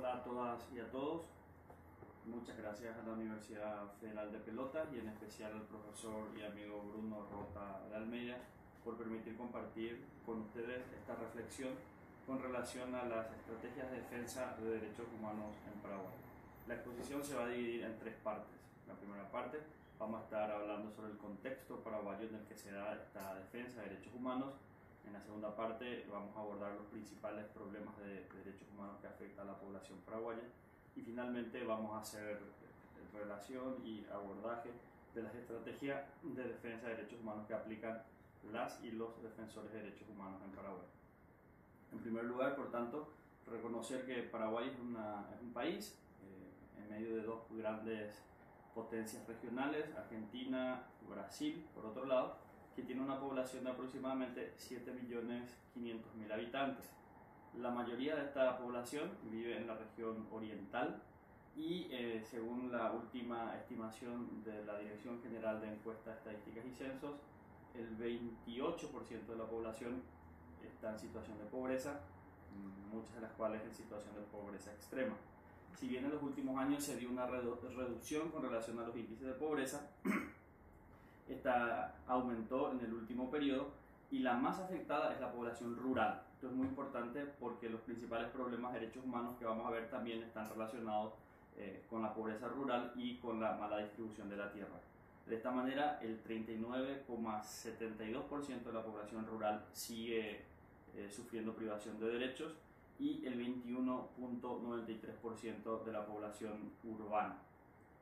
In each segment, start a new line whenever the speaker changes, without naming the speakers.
Hola a todas y a todos. Muchas gracias a la Universidad Federal de Pelotas y en especial al profesor y amigo Bruno Rota de Almeida por permitir compartir con ustedes esta reflexión con relación a las estrategias de defensa de derechos humanos en Paraguay. La exposición se va a dividir en tres partes. La primera parte vamos a estar hablando sobre el contexto paraguayo en el que se da esta defensa de derechos humanos. En la segunda parte vamos a abordar los principales problemas de derechos humanos que afectan a la población paraguaya. Y finalmente vamos a hacer relación y abordaje de las estrategias de defensa de derechos humanos que aplican las y los defensores de derechos humanos en Paraguay. En primer lugar, por tanto, reconocer que Paraguay es un país en medio de dos grandes potencias regionales, Argentina y Brasil, por otro lado, que tiene una población de aproximadamente 7.500.000 habitantes. La mayoría de esta población vive en la región oriental y según la última estimación de la Dirección General de Encuestas, Estadísticas y Censos, el 28% de la población está en situación de pobreza, muchas de las cuales en situación de pobreza extrema. Si bien en los últimos años se dio una reducción con relación a los índices de pobreza, esta aumentó en el último periodo y la más afectada es la población rural. Esto es muy importante porque los principales problemas de derechos humanos que vamos a ver también están relacionados con la pobreza rural y con la mala distribución de la tierra. De esta manera, el 39,72% de la población rural sigue sufriendo privación de derechos y el 21,93% de la población urbana.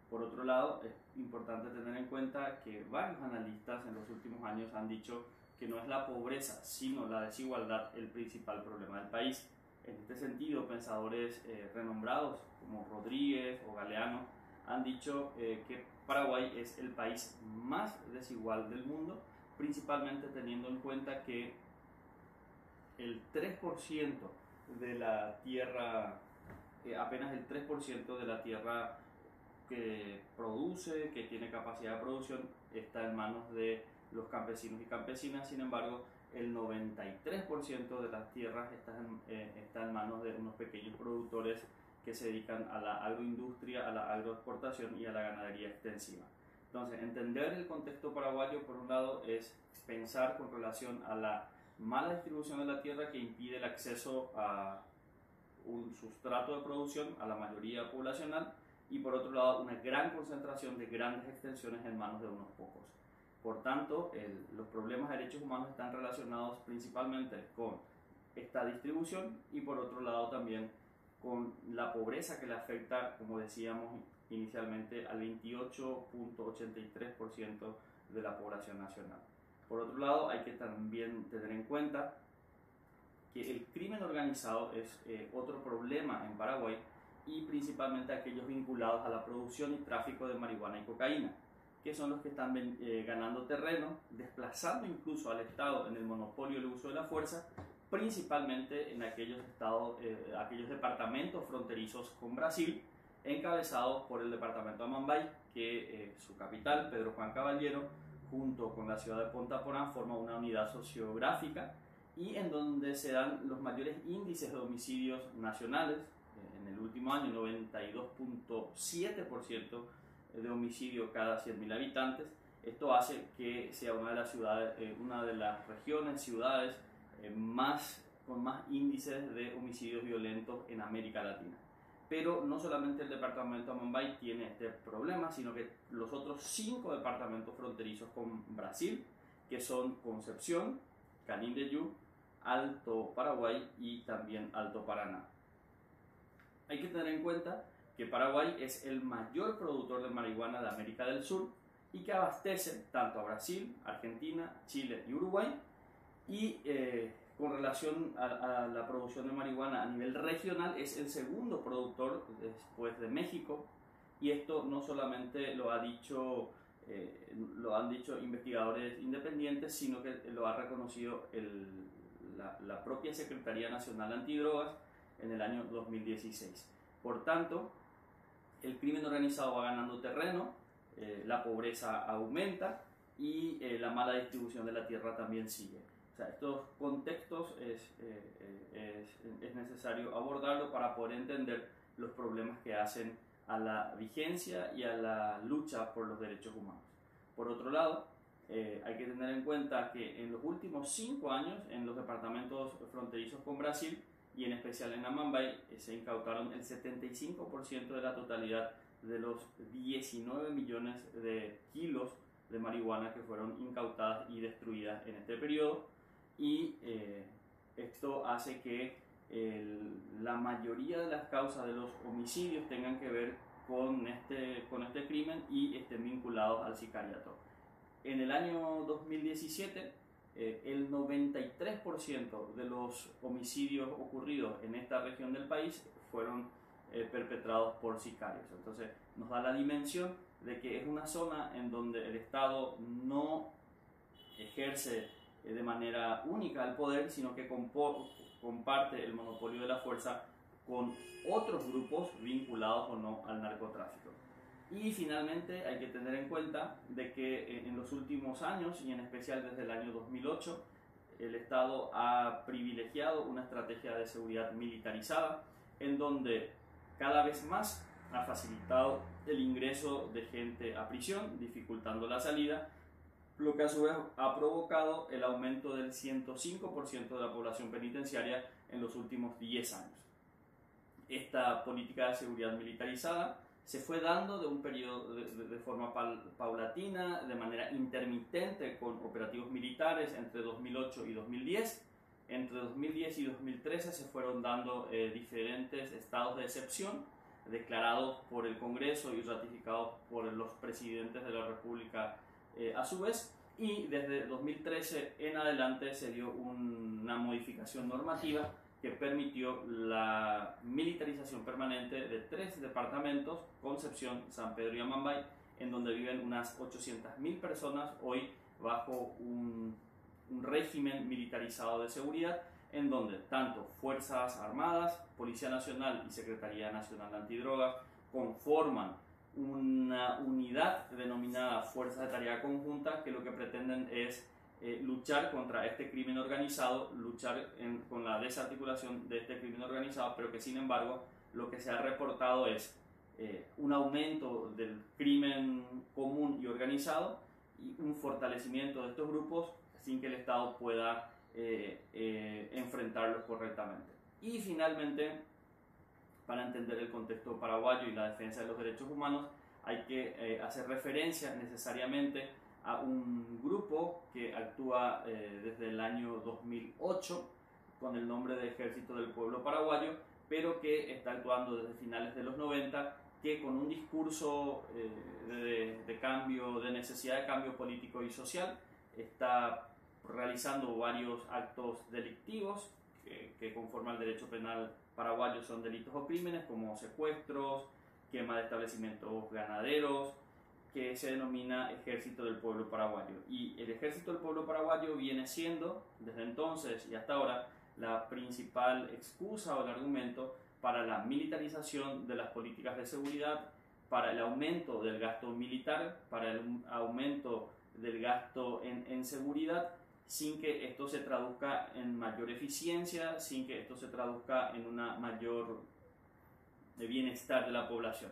Por otro lado, es importante tener en cuenta que varios analistas en los últimos años han dicho que no es la pobreza, sino la desigualdad el principal problema del país. En este sentido, pensadores renombrados como Rodríguez o Galeano han dicho que Paraguay es el país más desigual del mundo, principalmente teniendo en cuenta que el 3% de la tierra, apenas el 3% de la tierra que produce, que tiene capacidad de producción, está en manos de los campesinos y campesinas. Sin embargo, el 93% de las tierras está en manos de unos pequeños productores que se dedican a la agroindustria, a la agroexportación y a la ganadería extensiva. Entonces, entender el contexto paraguayo, por un lado, es pensar con relación a la mala distribución de la tierra que impide el acceso a un sustrato de producción a la mayoría poblacional, y por otro lado una gran concentración de grandes extensiones en manos de unos pocos. Por tanto, los problemas de derechos humanos están relacionados principalmente con esta distribución y por otro lado también con la pobreza que le afecta, como decíamos inicialmente, al 28,83% de la población nacional. Por otro lado, hay que también tener en cuenta que el crimen organizado es otro problema en Paraguay, y principalmente aquellos vinculados a la producción y tráfico de marihuana y cocaína, que son los que están ganando terreno, desplazando incluso al Estado en el monopolio del uso de la fuerza, principalmente en aquellos departamentos fronterizos con Brasil, encabezados por el departamento de Amambay, que su capital, Pedro Juan Caballero, junto con la ciudad de Ponta Porã, forma una unidad sociográfica y en donde se dan los mayores índices de homicidios nacionales. En el último año, 92,7% de homicidio cada 100.000 habitantes. Esto hace que sea una de las regiones, ciudades con más índices de homicidios violentos en América Latina. Pero no solamente el departamento de Amambay tiene este problema, sino que los otros 5 departamentos fronterizos con Brasil, que son Concepción, Canindeyú, Alto Paraguay y también Alto Paraná. Hay que tener en cuenta que Paraguay es el mayor productor de marihuana de América del Sur y que abastece tanto a Brasil, Argentina, Chile y Uruguay. Y con relación a la producción de marihuana a nivel regional, es el segundo productor después de México. Y esto no solamente lo han dicho investigadores independientes, sino que lo ha reconocido la propia Secretaría Nacional Antidrogas en el año 2016. Por tanto, el crimen organizado va ganando terreno, la pobreza aumenta y la mala distribución de la tierra también sigue. O sea, estos contextos es necesario abordarlo para poder entender los problemas que hacen a la vigencia y a la lucha por los derechos humanos. Por otro lado, hay que tener en cuenta que en los últimos 5 años, en los departamentos fronterizos con Brasil, y en especial en Amambay, se incautaron el 75% de la totalidad de los 19 millones de kilos de marihuana que fueron incautadas y destruidas en este periodo, y esto hace que la mayoría de las causas de los homicidios tengan que ver con este crimen y estén vinculados al sicariato. En el año 2017, el 93% de los homicidios ocurridos en esta región del país fueron perpetrados por sicarios. Entonces nos da la dimensión de que es una zona en donde el Estado no ejerce de manera única el poder, sino que comparte el monopolio de la fuerza con otros grupos vinculados o no al narcotráfico. Y finalmente hay que tener en cuenta de que en los últimos años, y en especial desde el año 2008, el Estado ha privilegiado una estrategia de seguridad militarizada, en donde cada vez más ha facilitado el ingreso de gente a prisión, dificultando la salida, lo que a su vez ha provocado el aumento del 105% de la población penitenciaria en los últimos 10 años. Esta política de seguridad militarizada se fue dando de un periodo de forma paulatina, de manera intermitente, con operativos militares entre 2008 y 2010. Entre 2010 y 2013 se fueron dando diferentes estados de excepción declarados por el Congreso y ratificados por los presidentes de la República a su vez, y desde 2013 en adelante se dio una modificación normativa que permitió la militarización permanente de 3 departamentos, Concepción, San Pedro y Amambay, en donde viven unas 800.000 personas hoy bajo un régimen militarizado de seguridad, en donde tanto Fuerzas Armadas, Policía Nacional y Secretaría Nacional de Antidrogas conforman una unidad denominada Fuerzas de Tarea Conjunta, que lo que pretenden es luchar contra este crimen organizado, luchar con la desarticulación de este crimen organizado, pero que sin embargo lo que se ha reportado es un aumento del crimen común y organizado y un fortalecimiento de estos grupos sin que el Estado pueda enfrentarlos correctamente. Y finalmente, para entender el contexto paraguayo y la defensa de los derechos humanos, hay que hacer referencia necesariamente a un grupo que actúa desde el año 2008 con el nombre de Ejército del Pueblo Paraguayo, pero que está actuando desde finales de los 90, que con un discurso de cambio, de necesidad de cambio político y social, está realizando varios actos delictivos que conforme al derecho penal paraguayo son delitos o crímenes como secuestros, quema de establecimientos ganaderos, que se denomina Ejército del Pueblo Paraguayo. Y el Ejército del Pueblo Paraguayo viene siendo, desde entonces y hasta ahora, la principal excusa o el argumento para la militarización de las políticas de seguridad, para el aumento del gasto militar, para el aumento del gasto en seguridad, sin que esto se traduzca en mayor eficiencia, sin que esto se traduzca en una mayor bienestar de la población.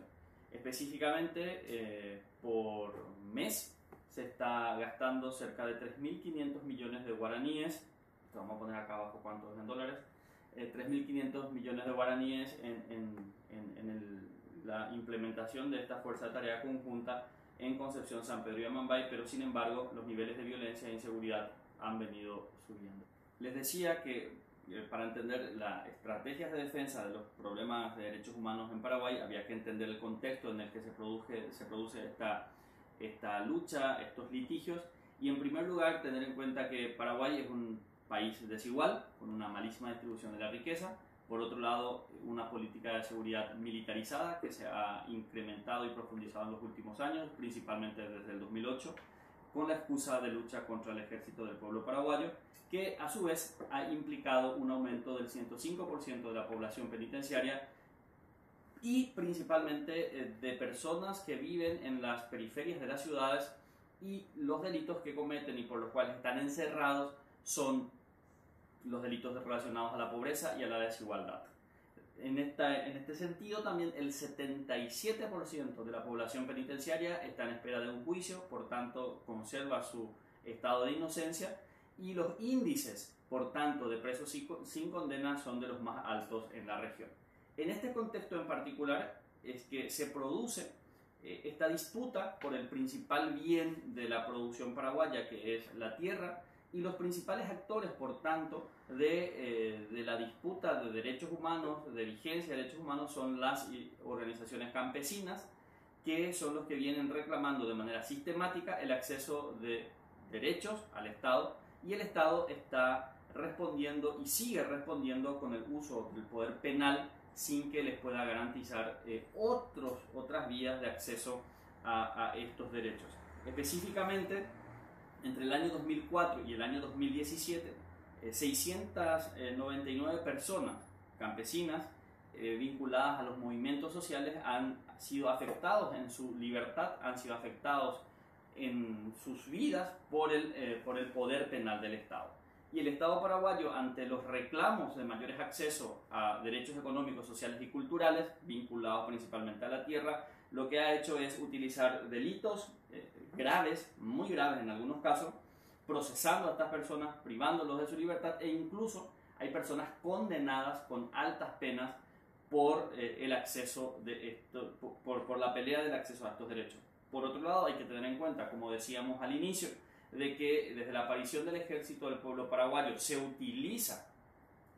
Específicamente, por mes se está gastando cerca de 3.500 millones de guaraníes, vamos a poner acá abajo cuántos en dólares, 3.500 millones de guaraníes en la implementación de esta fuerza de tarea conjunta en Concepción, San Pedro y Amambay, pero sin embargo los niveles de violencia e inseguridad han venido subiendo. Les decía que para entender las estrategias de defensa de los problemas de derechos humanos en Paraguay había que entender el contexto en el que se produce esta lucha, estos litigios, y en primer lugar tener en cuenta que Paraguay es un país desigual, con una malísima distribución de la riqueza. Por otro lado, una política de seguridad militarizada que se ha incrementado y profundizado en los últimos años, principalmente desde el 2008, con la excusa de lucha contra el Ejército del Pueblo Paraguayo, que a su vez ha implicado un aumento del 105% de la población penitenciaria y principalmente de personas que viven en las periferias de las ciudades, y los delitos que cometen y por los cuales están encerrados son los delitos relacionados a la pobreza y a la desigualdad. En este sentido, también el 77% de la población penitenciaria está en espera de un juicio, por tanto, conserva su estado de inocencia, y los índices, por tanto, de presos sin condena son de los más altos en la región. En este contexto en particular es que se produce esta disputa por el principal bien de la producción paraguaya, que es la tierra, y los principales actores, por tanto, de la disputa de derechos humanos, de vigencia de derechos humanos, son las organizaciones campesinas, que son los que vienen reclamando de manera sistemática el acceso de derechos al Estado, y el Estado está respondiendo y sigue respondiendo con el uso del poder penal sin que les pueda garantizar otras vías de acceso a estos derechos. Específicamente, entre el año 2004 y el año 2017, 699 personas campesinas vinculadas a los movimientos sociales han sido afectados en su libertad, han sido afectados en sus vidas por el poder penal del Estado. Y el Estado paraguayo, ante los reclamos de mayores accesos a derechos económicos, sociales y culturales, vinculados principalmente a la tierra, lo que ha hecho es utilizar delitos graves, muy graves en algunos casos, procesando a estas personas, privándolos de su libertad, e incluso hay personas condenadas con altas penas por el acceso por la pelea del acceso a estos derechos. Por otro lado, hay que tener en cuenta, como decíamos al inicio, de que desde la aparición del Ejército del Pueblo Paraguayo se utiliza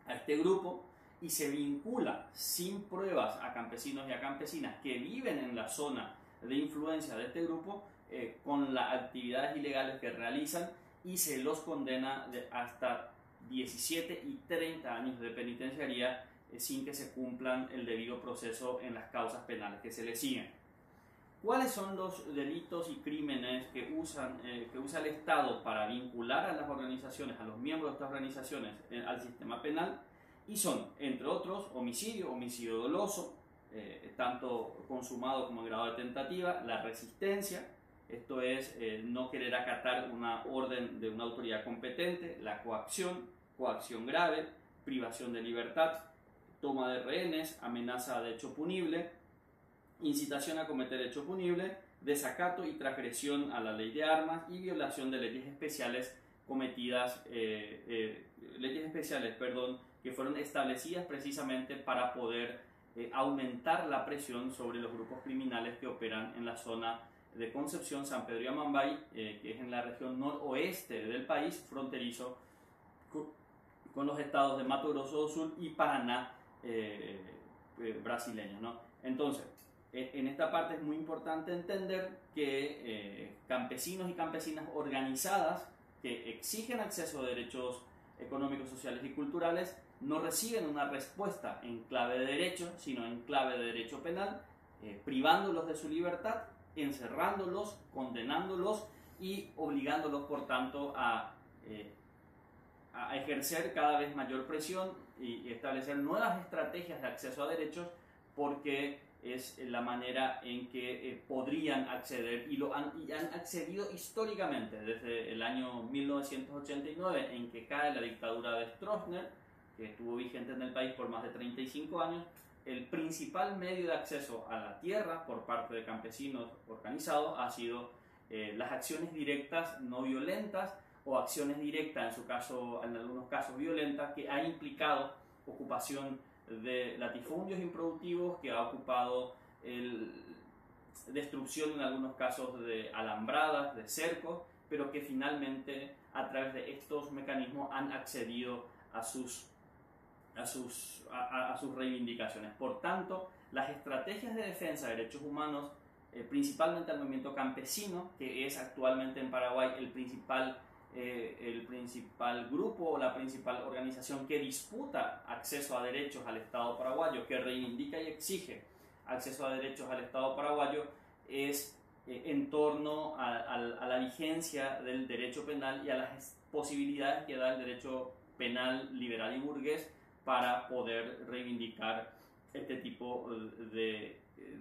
a este grupo y se vincula sin pruebas a campesinos y a campesinas que viven en la zona de influencia de este grupo con las actividades ilegales que realizan, y se los condena hasta 17 y 30 años de penitenciaría sin que se cumplan el debido proceso en las causas penales que se les siguen. ¿Cuáles son los delitos y crímenes que usa el Estado para vincular a las organizaciones, a los miembros de estas organizaciones al sistema penal? Y son, entre otros, homicidio doloso, tanto consumado como en grado de tentativa, la resistencia, esto es no querer acatar una orden de una autoridad competente, la coacción grave, privación de libertad, toma de rehenes, amenaza de hecho punible, incitación a cometer hecho punible, desacato y transgresión a la ley de armas y violación de leyes especiales que fueron establecidas precisamente para poder aumentar la presión sobre los grupos criminales que operan en la zona de Concepción, San Pedro y Amambay, que es en la región noroeste del país, fronterizo con los estados de Mato Grosso do Sul y Paraná brasileños, ¿no? Entonces, en esta parte es muy importante entender que campesinos y campesinas organizadas que exigen acceso a derechos económicos, sociales y culturales no reciben una respuesta en clave de derecho, sino en clave de derecho penal, privándolos de su libertad, encerrándolos, condenándolos y obligándolos, por tanto, a ejercer cada vez mayor presión y establecer nuevas estrategias de acceso a derechos, porque es la manera en que podrían acceder y han accedido históricamente desde el año 1989, en que cae la dictadura de Stroessner, que estuvo vigente en el país por más de 35 años. El principal medio de acceso a la tierra por parte de campesinos organizados ha sido las acciones directas no violentas, o acciones directas, en algunos casos violentas, que ha implicado ocupación de latifundios improductivos, que ha ocupado destrucción en algunos casos de alambradas, de cercos, pero que finalmente a través de estos mecanismos han accedido a sus reivindicaciones. Por tanto, las estrategias de defensa de derechos humanos, principalmente al movimiento campesino, que es actualmente en Paraguay el principal grupo o la principal organización que disputa acceso a derechos al Estado paraguayo, que reivindica y exige acceso a derechos al Estado paraguayo, es en torno a la vigencia del derecho penal y a las posibilidades que da el derecho penal liberal y burgués para poder reivindicar este tipo de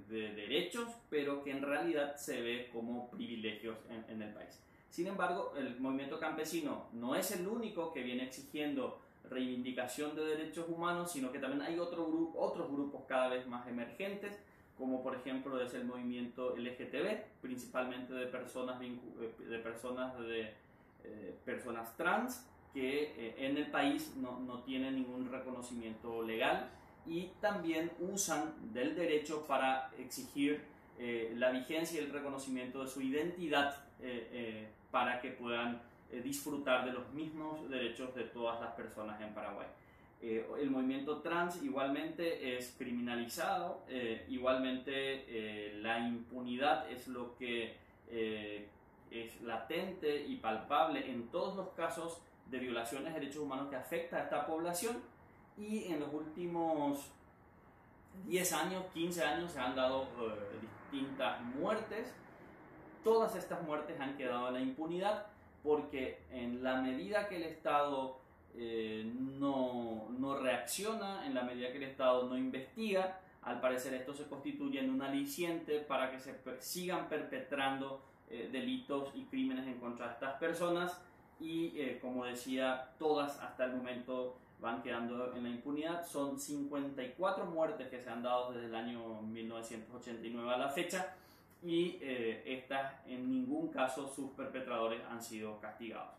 derechos, pero que en realidad se ve como privilegios en el país. Sin embargo, el movimiento campesino no es el único que viene exigiendo reivindicación de derechos humanos, sino que también hay otros grupos cada vez más emergentes, como por ejemplo es el movimiento LGTB, principalmente de personas trans, que en el país no tienen ningún reconocimiento legal, y también usan del derecho para exigir la vigencia y el reconocimiento de su identidad para que puedan disfrutar de los mismos derechos de todas las personas en Paraguay. El movimiento trans igualmente es criminalizado, igualmente la impunidad es lo que es latente y palpable en todos los casos de violaciones de derechos humanos que afecta a esta población, y en los últimos 10 años, 15 años se han dado distintas muertes. Todas estas muertes han quedado en la impunidad porque en la medida que el Estado no reacciona, en la medida que el Estado no investiga, al parecer esto se constituye en un aliciente para que se sigan perpetrando delitos y crímenes en contra de estas personas, y como decía, todas hasta el momento van quedando en la impunidad. Son 54 muertes que se han dado desde el año 1989 a la fecha, y estas en ningún caso sus perpetradores han sido castigados.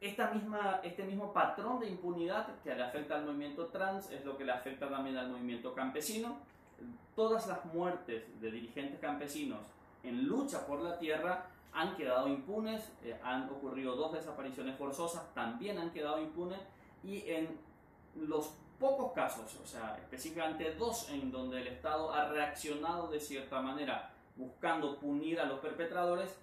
Este mismo patrón de impunidad que le afecta al movimiento trans es lo que le afecta también al movimiento campesino. Todas las muertes de dirigentes campesinos en lucha por la tierra han quedado impunes, han ocurrido 2 desapariciones forzosas, también han quedado impunes, y en los pocos casos, o sea, específicamente 2 en donde el Estado ha reaccionado de cierta manera buscando punir a los perpetradores,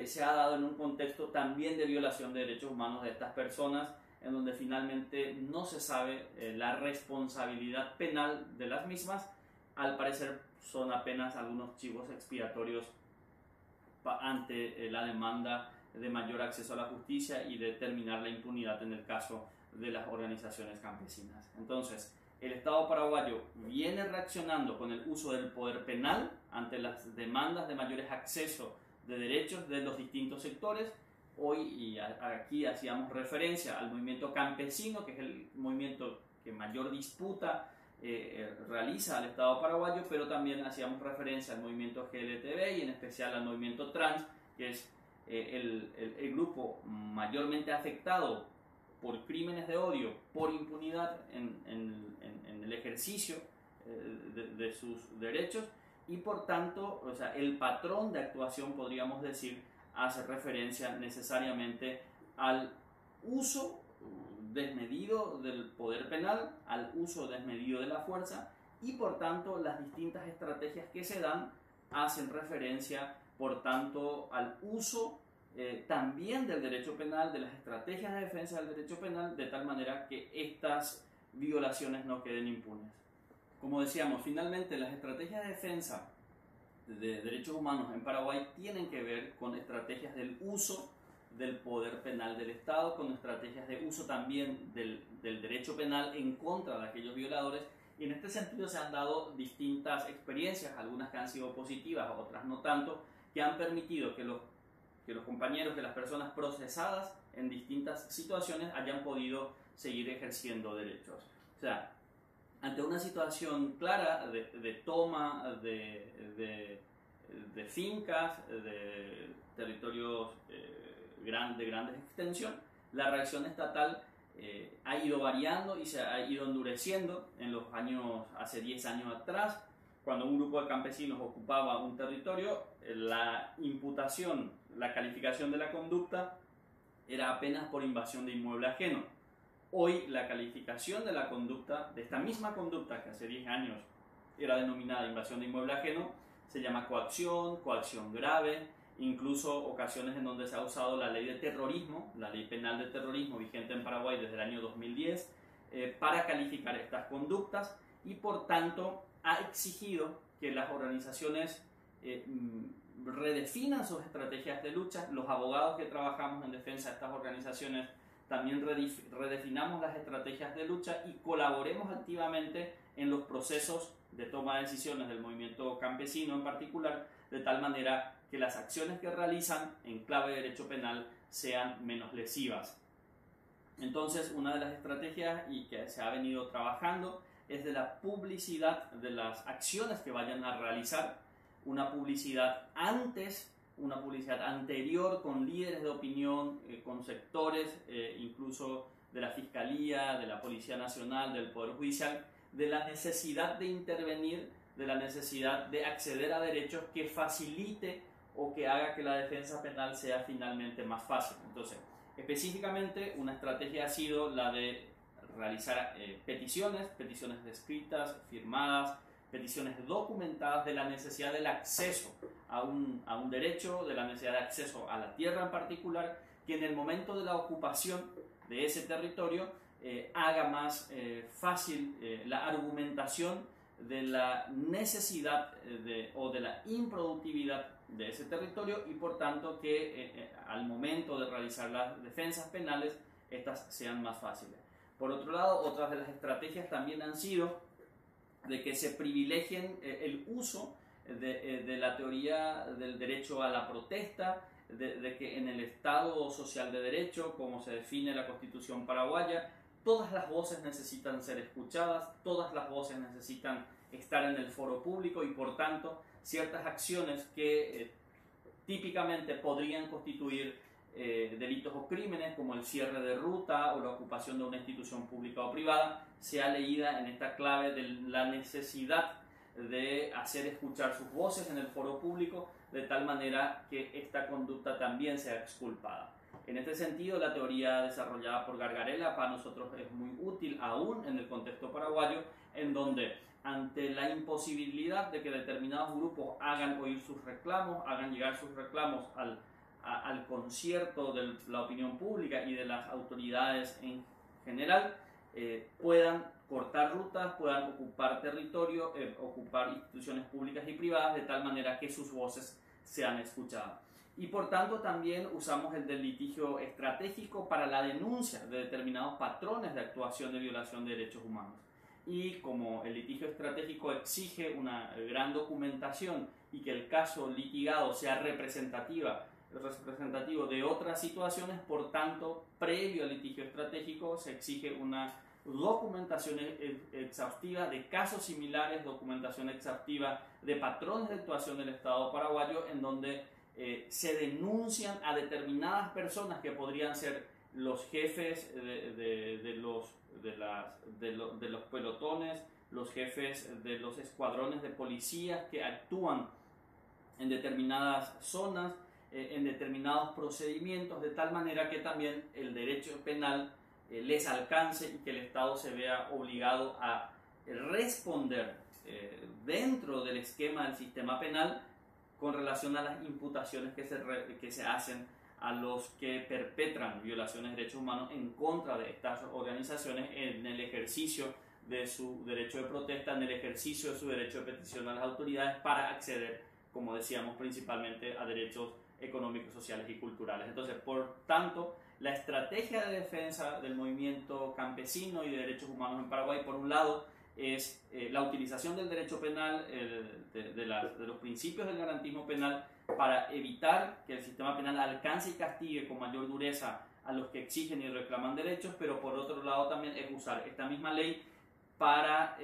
se ha dado en un contexto también de violación de derechos humanos de estas personas, en donde finalmente no se sabe la responsabilidad penal de las mismas. Al parecer son apenas algunos chivos expiatorios ante la demanda de mayor acceso a la justicia y de terminar la impunidad en el caso de las organizaciones campesinas. Entonces, el Estado paraguayo viene reaccionando con el uso del poder penal ante las demandas de mayores accesos de derechos de los distintos sectores. Hoy, y aquí hacíamos referencia al movimiento campesino, que es el movimiento que mayor disputa realiza al Estado paraguayo, pero también hacíamos referencia al movimiento GLTB y en especial al movimiento trans, que es el grupo mayormente afectado por crímenes de odio, por impunidad en el ejercicio de sus derechos, y por tanto, o sea, el patrón de actuación, podríamos decir, hace referencia necesariamente al uso desmedido del poder penal, al uso desmedido de la fuerza, y por tanto las distintas estrategias que se dan hacen referencia, por tanto, al uso también del derecho penal, de las estrategias de defensa del derecho penal, de tal manera que estas violaciones no queden impunes. Como decíamos, finalmente las estrategias de defensa de derechos humanos en Paraguay tienen que ver con estrategias del uso del poder penal del Estado, con estrategias de uso también del derecho penal en contra de aquellos violadores, y en este sentido se han dado distintas experiencias, algunas que han sido positivas, otras no tanto, que han permitido que los compañeros, que las personas procesadas en distintas situaciones hayan podido seguir ejerciendo derechos. O sea, ante una situación clara de toma de fincas, de territorios de grandes extensión, la reacción estatal ha ido variando y se ha ido endureciendo en los años, hace 10 años atrás, cuando un grupo de campesinos ocupaba un territorio, la imputación, la calificación de la conducta era apenas por invasión de inmueble ajeno. Hoy la calificación de la conducta, de esta misma conducta que hace 10 años era denominada invasión de inmueble ajeno, se llama coacción, coacción grave, incluso ocasiones en donde se ha usado la ley de terrorismo, la ley penal de terrorismo vigente en Paraguay desde el año 2010, para calificar estas conductas, y por tanto ha exigido que las organizaciones redefinan sus estrategias de lucha. Los abogados que trabajamos en defensa de estas organizaciones también redefinamos las estrategias de lucha y colaboremos activamente en los procesos de toma de decisiones del movimiento campesino en particular, de tal manera que las acciones que realizan en clave de derecho penal sean menos lesivas. Entonces, una de las estrategias y que se ha venido trabajando es de la publicidad de las acciones que vayan a realizar, una publicidad antes, una publicidad anterior con líderes de opinión, con sectores incluso de la Fiscalía, de la Policía Nacional, del Poder Judicial, de la necesidad de intervenir, de la necesidad de acceder a derechos que facilite o que haga que la defensa penal sea finalmente más fácil. Entonces, específicamente, una estrategia ha sido la de realizar peticiones escritas, firmadas, peticiones documentadas de la necesidad del acceso a un derecho, de la necesidad de acceso a la tierra en particular, que en el momento de la ocupación de ese territorio haga más fácil la argumentación de la necesidad o de la improductividad de ese territorio y por tanto que al momento de realizar las defensas penales estas sean más fáciles. Por otro lado, otras de las estrategias también han sido de que se privilegien el uso de la teoría del derecho a la protesta, de que en el Estado social de derecho, como se define la Constitución paraguaya, todas las voces necesitan ser escuchadas, todas las voces necesitan estar en el foro público y por tanto ciertas acciones que típicamente podrían constituir delitos o crímenes como el cierre de ruta o la ocupación de una institución pública o privada sea leída en esta clave de la necesidad de hacer escuchar sus voces en el foro público de tal manera que esta conducta también sea exculpada. En este sentido, la teoría desarrollada por Gargarella para nosotros es muy útil aún en el contexto paraguayo, en donde ante la imposibilidad de que determinados grupos hagan oír sus reclamos, hagan llegar sus reclamos al concierto de la opinión pública y de las autoridades en general, puedan cortar rutas, puedan ocupar territorio, ocupar instituciones públicas y privadas de tal manera que sus voces sean escuchadas. Y por tanto también usamos el del litigio estratégico para la denuncia de determinados patrones de actuación de violación de derechos humanos. Y como el litigio estratégico exige una gran documentación y que el caso litigado sea representativo de otras situaciones, por tanto, previo al litigio estratégico se exige una documentación exhaustiva de casos similares, documentación exhaustiva de patrones de actuación del Estado paraguayo en donde se denuncian a determinadas personas que podrían ser los jefes de los pelotones, los jefes de los escuadrones de policías que actúan en determinadas zonas, en determinados procedimientos, de tal manera que también el derecho penal les alcance y que el Estado se vea obligado a responder dentro del esquema del sistema penal con relación a las imputaciones que se hacen a los que perpetran violaciones de derechos humanos en contra de estas organizaciones en el ejercicio de su derecho de protesta, en el ejercicio de su derecho de petición a las autoridades para acceder, como decíamos, principalmente a derechos económicos, sociales y culturales. Entonces, por tanto, la estrategia de defensa del movimiento campesino y de derechos humanos en Paraguay, por un lado, es la utilización del derecho penal, de los principios del garantismo penal para evitar que el sistema penal alcance y castigue con mayor dureza a los que exigen y reclaman derechos, pero por otro lado también es usar esta misma ley para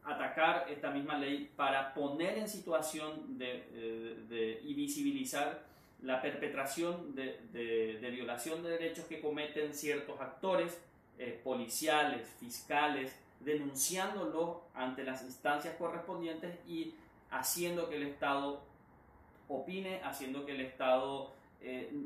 atacar esta misma ley para poner en situación y visibilizar la perpetración de violación de derechos que cometen ciertos actores policiales, fiscales, denunciándolo ante las instancias correspondientes y haciendo que el Estado opine, haciendo que el Estado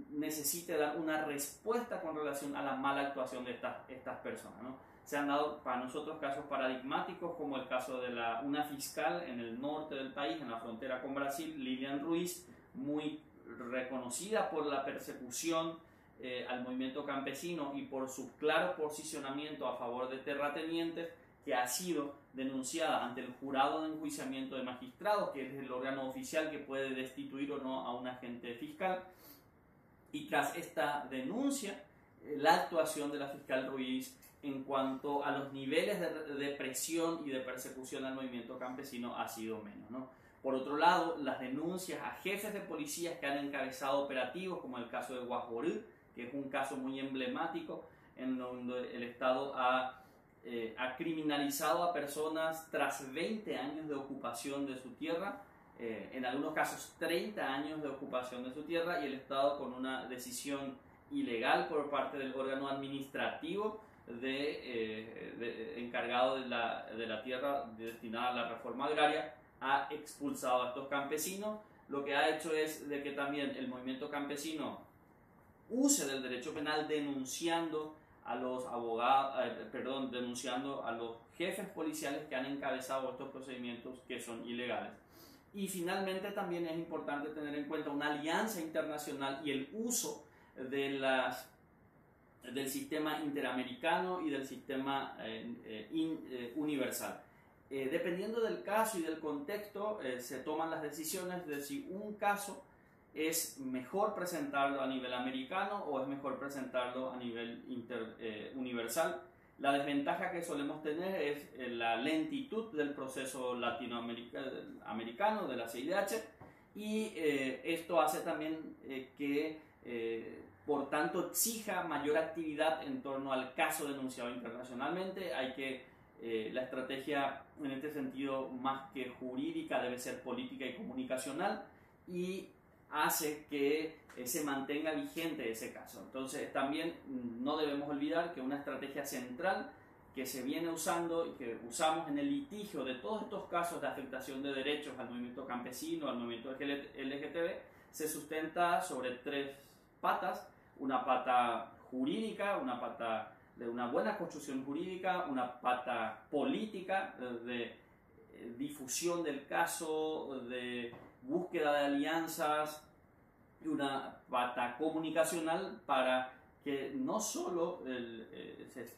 necesite dar una respuesta con relación a la mala actuación de estas personas, ¿no? Se han dado para nosotros casos paradigmáticos como el caso de una fiscal en el norte del país, en la frontera con Brasil, Lilian Ruiz, muy reconocida por la persecución al movimiento campesino y por su claro posicionamiento a favor de terratenientes, que ha sido denunciada ante el jurado de enjuiciamiento de magistrados, que es el órgano oficial que puede destituir o no a un agente fiscal. Y tras esta denuncia, la actuación de la fiscal Ruiz en cuanto a los niveles de presión y de persecución al movimiento campesino ha sido menos, ¿no? Por otro lado, las denuncias a jefes de policías que han encabezado operativos, como el caso de Guajorí, que es un caso muy emblemático, en donde el Estado ha criminalizado a personas tras 20 años de ocupación de su tierra, en algunos casos 30 años de ocupación de su tierra, y el Estado, con una decisión ilegal por parte del órgano administrativo encargado de la tierra destinada a la reforma agraria, ha expulsado a estos campesinos. Lo que ha hecho es de que también el movimiento campesino use del derecho penal denunciando a los denunciando a los jefes policiales que han encabezado estos procedimientos que son ilegales. Y finalmente también es importante tener en cuenta una alianza internacional y el uso del sistema interamericano y del sistema universal. Dependiendo del caso y del contexto, se toman las decisiones de si un caso es mejor presentarlo a nivel americano o es mejor presentarlo a nivel universal. La desventaja que solemos tener es la lentitud del proceso latinoamericano de la CIDH, y esto hace también que por tanto exija mayor actividad en torno al caso denunciado internacionalmente. La estrategia en este sentido, más que jurídica, debe ser política y comunicacional, y hace que se mantenga vigente ese caso. Entonces también no debemos olvidar que una estrategia central que se viene usando y que usamos en el litigio de todos estos casos de afectación de derechos al movimiento campesino, al movimiento LGTB, se sustenta sobre tres patas: una pata jurídica, una pata de una buena construcción jurídica, una pata política de difusión del caso, de búsqueda de alianzas, y una pata comunicacional para que no solo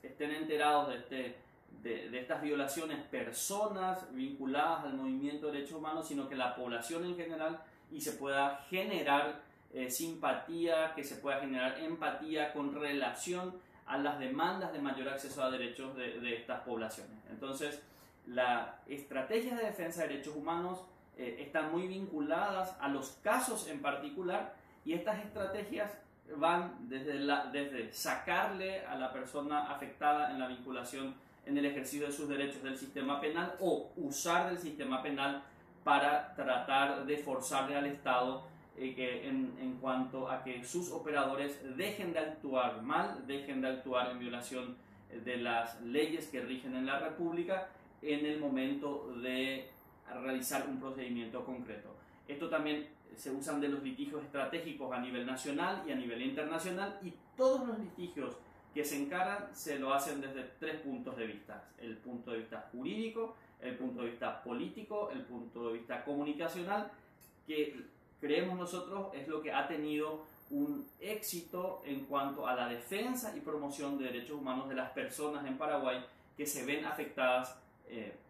estén enterados de estas violaciones personas vinculadas al movimiento de derechos humanos, sino que la población en general, y se pueda generar simpatía, que se pueda generar empatía con relación a las demandas de mayor acceso a derechos de estas poblaciones. Entonces, las estrategias de defensa de derechos humanos están muy vinculadas a los casos en particular, y estas estrategias van desde sacarle a la persona afectada en la vinculación en el ejercicio de sus derechos del sistema penal, o usar del sistema penal para tratar de forzarle al Estado en cuanto a que sus operadores dejen de actuar mal, dejen de actuar en violación de las leyes que rigen en la República en el momento de realizar un procedimiento concreto. Esto también se usan de los litigios estratégicos a nivel nacional y a nivel internacional, y todos los litigios que se encaran se lo hacen desde tres puntos de vista: el punto de vista jurídico, el punto de vista político, el punto de vista comunicacional, que creemos nosotros es lo que ha tenido un éxito en cuanto a la defensa y promoción de derechos humanos de las personas en Paraguay que se ven afectadas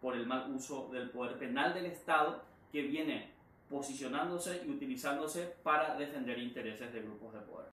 por el mal uso del poder penal del Estado, que viene posicionándose y utilizándose para defender intereses de grupos de poder.